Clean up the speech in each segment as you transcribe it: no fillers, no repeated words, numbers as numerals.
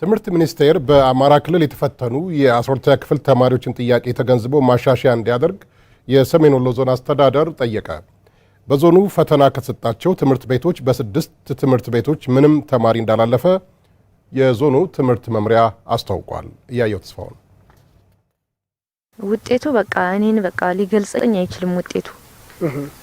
ትምህርት ሚኒስቴር በአማራ ክልል የተፈተኑ የ12ኛ ክፍል ተማሪዎችን ጥያቄ ተገንዝቦ ማሻሻያ እንዲያደርግ የሰሜን ወሎ ዞን አስተዳደር ጠየቀ። በዞኑ ፈተና ከተሰጣቸው ትምህርት ቤቶች በ6 ትምህርት ቤቶች ምንም ተማሪ እንዳላለፈ የዞኑ ትምህርት መምሪያ አስታውቋል። እያየው ተስፋው ውጤቱ እኔን ሊገልጸኝ አይችልም። ውጤቱ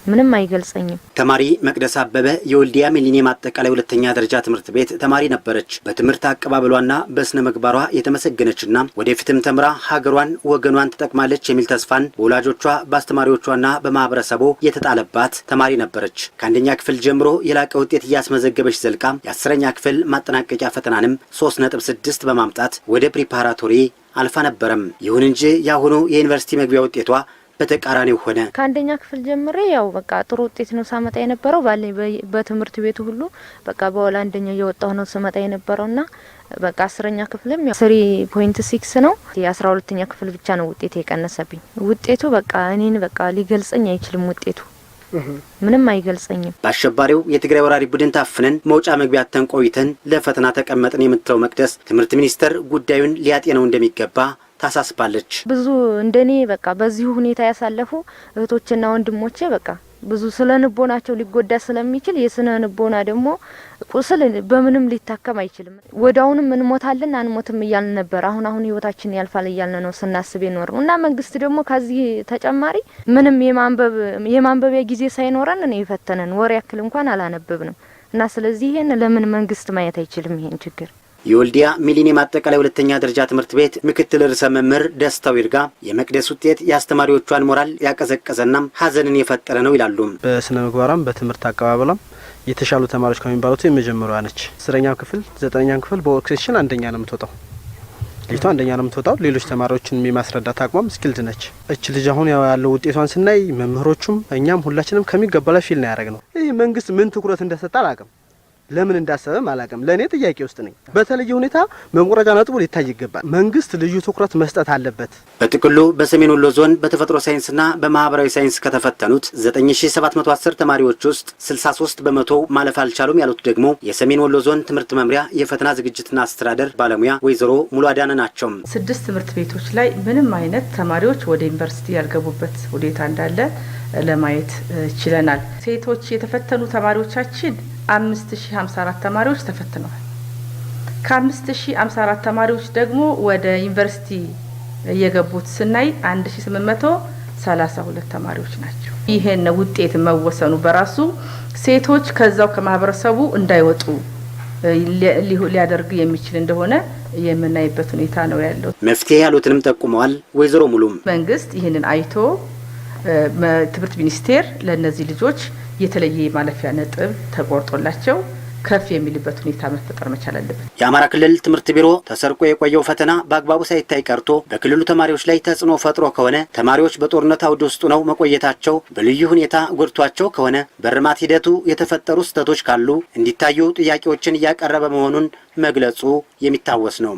ምንም አይገልጸኝም። ተማሪ መቅደስ አበበ የወልዲያ ሚሊኒየም አጠቃላይ ሁለተኛ ደረጃ ትምህርት ቤት ተማሪ ነበረች። በትምህርት አቀባበሏና በስነ ምግባሯ የተመሰገነችና ወደፊትም ተምራ ሀገሯን ወገኗን ትጠቅማለች የሚል ተስፋን በወላጆቿ በአስተማሪዎቿና በማህበረሰቡ የተጣለባት ተማሪ ነበረች። ከአንደኛ ክፍል ጀምሮ የላቀ ውጤት እያስመዘገበች ዘልቃ የ10ኛ ክፍል ማጠናቀቂያ ፈተናንም 3.6 በማምጣት ወደ ፕሪፓራቶሪ አልፋ ነበረም። ይሁን እንጂ ያሁኑ የዩኒቨርሲቲ መግቢያ ውጤቷ በተቃራኒው ሆነ። ከአንደኛ ክፍል ጀምሬ ጥሩ ውጤት ነው ሳመጣ የነበረው ባለኝ በትምህርት ቤቱ ሁሉ በወላ አንደኛ እየወጣሁ ነው ስመጣ የነበረውና 10ኛ ክፍልም 3.6 ነው። የ12ኛ ክፍል ብቻ ነው ውጤት የቀነሰብኝ። ውጤቱ እኔን ሊገልጸኝ አይችልም። ውጤቱ ምንም አይገልጸኝም። በአሸባሪው የትግራይ ወራሪ ቡድን ታፍነን መውጫ መግቢያ ተንቆይተን ለፈተና ተቀመጥን የምትለው መቅደስ ትምህርት ሚኒስቴር ጉዳዩን ሊያጤነው እንደሚገባ ታሳስባለች። ብዙ እንደኔ በዚሁ ሁኔታ ያሳለፉ እህቶችና ወንድሞቼ ብዙ ስለንቦናቸው ሊጎዳ ስለሚችል የስነ ንቦና ደግሞ ቁስል በምንም ሊታከም አይችልም። ወዳውንም እንሞታለን አንሞትም እያልን ነበር። አሁን ህይወታችን ያልፋል እያልን ነው ስናስብ የኖርነው እና መንግስት ደግሞ ከዚህ ተጨማሪ ምንም የማንበቢያ ጊዜ ሳይኖረን ነው የፈተነን። ወር ያክል እንኳን አላነበብንም እና ስለዚህ ይሄን ለምን መንግስት ማየት አይችልም ይሄን ችግር? የወልዲያ ሚሊኒየም አጠቃላይ ሁለተኛ ደረጃ ትምህርት ቤት ምክትል ርዕሰ መምህር ደስታው ይርጋ የመቅደስ ውጤት የአስተማሪዎቿን ሞራል ያቀዘቀዘና ሀዘንን የፈጠረ ነው ይላሉ። በስነ ምግባራም በትምህርት አቀባበላም የተሻሉ ተማሪዎች ከሚባሉት የመጀመሪያዋ ነች። 10ኛ ክፍል 9ኛ ክፍል በኦክሴሽን አንደኛ ነው የምትወጣው። ልጅቷ አንደኛ ነው የምትወጣው። ሌሎች ተማሪዎችን የማስረዳት አቅሟም ስኪልድ ነች። እች ልጅ አሁን ያለው ውጤቷን ስናይ መምህሮቹም እኛም ሁላችንም ከሚገባላ ፊል ነው ያደረግነው። ይህ መንግስት ምን ትኩረት እንደሰጠ አላውቅም። ለምን እንዳሰበም አላውቅም። ለኔ ጥያቄ ውስጥ ነኝ። በተለየ ሁኔታ መቆራጫ ነጥቡ ሊታይ ይገባል። መንግስት ልዩ ትኩረት መስጠት አለበት። በጥቅሉ በሰሜን ወሎ ዞን በተፈጥሮ ሳይንስና በማህበራዊ ሳይንስ ከተፈተኑት 9710 ተማሪዎች ውስጥ 63 በመቶ ማለፍ አልቻሉም ያሉት ደግሞ የሰሜን ወሎ ዞን ትምህርት መምሪያ የፈተና ዝግጅትና አስተዳደር ባለሙያ ወይዘሮ ሙሉ አዳነ ናቸው። 6 ትምህርት ቤቶች ላይ ምንም አይነት ተማሪዎች ወደ ዩኒቨርሲቲ ያልገቡበት ሁኔታ እንዳለ ለማየት ችለናል። ሴቶች የተፈተኑ ተማሪዎቻችን 5054 ተማሪዎች ተፈትነዋል። ከ5054 ተማሪዎች ደግሞ ወደ ዩኒቨርሲቲ የገቡት ስናይ 1832 ተማሪዎች ናቸው። ይሄን ውጤት መወሰኑ በራሱ ሴቶች ከዛው ከማህበረሰቡ እንዳይወጡ ሊያደርግ የሚችል እንደሆነ የምናይበት ሁኔታ ነው ያለው። መፍትሄ ያሉትንም ጠቁመዋል ወይዘሮ ሙሉም። መንግስት ይሄንን አይቶ ትምህርት ሚኒስቴር ለነዚህ ልጆች የተለየ ማለፊያ ነጥብ ተቆርጦላቸው ከፍ የሚልበት ሁኔታ መፈጠር መቻል አለበት። የአማራ ክልል ትምህርት ቢሮ ተሰርቆ የቆየው ፈተና በአግባቡ ሳይታይ ቀርቶ በክልሉ ተማሪዎች ላይ ተጽዕኖ ፈጥሮ ከሆነ ተማሪዎች በጦርነት አውድ ውስጥ ነው መቆየታቸው በልዩ ሁኔታ ጎድቷቸው ከሆነ በርማት ሂደቱ የተፈጠሩ ስህተቶች ካሉ እንዲታዩ ጥያቄዎችን እያቀረበ መሆኑን መግለጹ የሚታወስ ነው።